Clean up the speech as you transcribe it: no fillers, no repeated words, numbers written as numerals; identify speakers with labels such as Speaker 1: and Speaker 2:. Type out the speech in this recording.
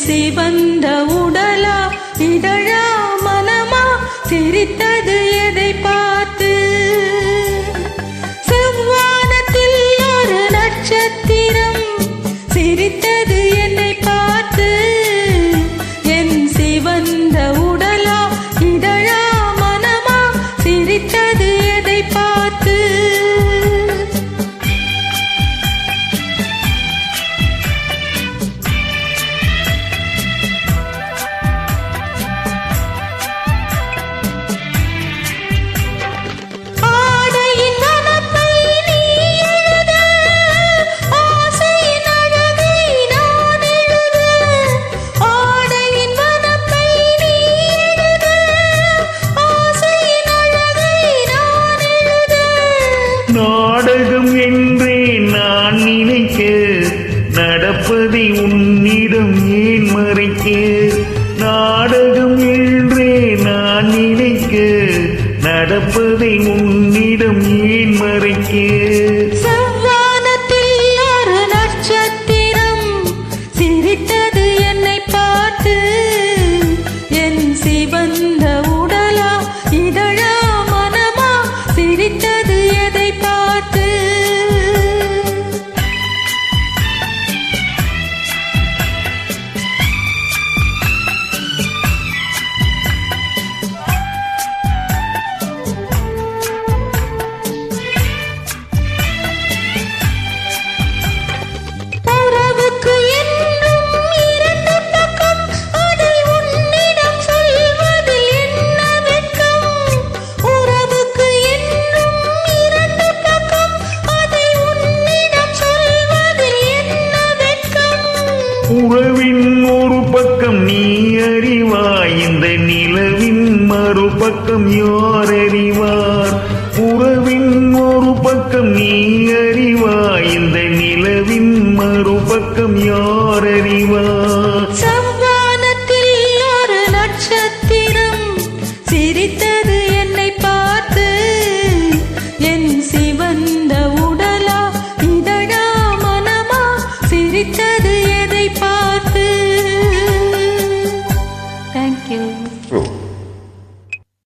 Speaker 1: சிவந்த உடலா இதழா மனமா சிரித்தது எதை பார்த்து செவ்வானத்தில் ஒரு நட்சத்திரம் சிரித்தது என்னை பார்த்து என் சிவந்த உடலா இதழா மனமா சிரித்தது எதை பார்த்து
Speaker 2: நாடகம் என்றே நான் நினைக்க நடப்பதை உன்னிடம் ஏன் மறைக்க நாடகம் என்றே நான் நினைக்க நடப்பதை உன்னிடம் ஏன் மறைக்க
Speaker 1: செவ்வானத்தில் ஒரு நட்சத்திரம் சிரித்தது என்னை பார்த்து என் சிவந்த உடலா இதழா மனமா சிரித்தது எதை பார்த்து உறவுக்கு என்றும் இரண்டு பக்கம் அதை உன்னிடம் சொல்வதில் என்ன வெட்கம் உறவுக்கு என்றும் இரண்டு பக்கம் அதை உன்னிடம் சொல்வதில் என்ன வெட்கம்
Speaker 2: உறவின் ஒரு பக்கம் நீ அறிவாய் இந்த நிலவின் மறுபக்கம் யார் அறிவார் உறவின் ஒரு பக்கம் நீ அறிவாய் இந்த நிலவின் மறுபக்கம் யார் அறிவார்
Speaker 1: செவ்வானத்தில் ஒரு நட்சத்திரம் சிரித்தது என்னை பார்த்து என் சிவந்த உடலா இதழா மனமா சிரித்தது எதை பார்த்து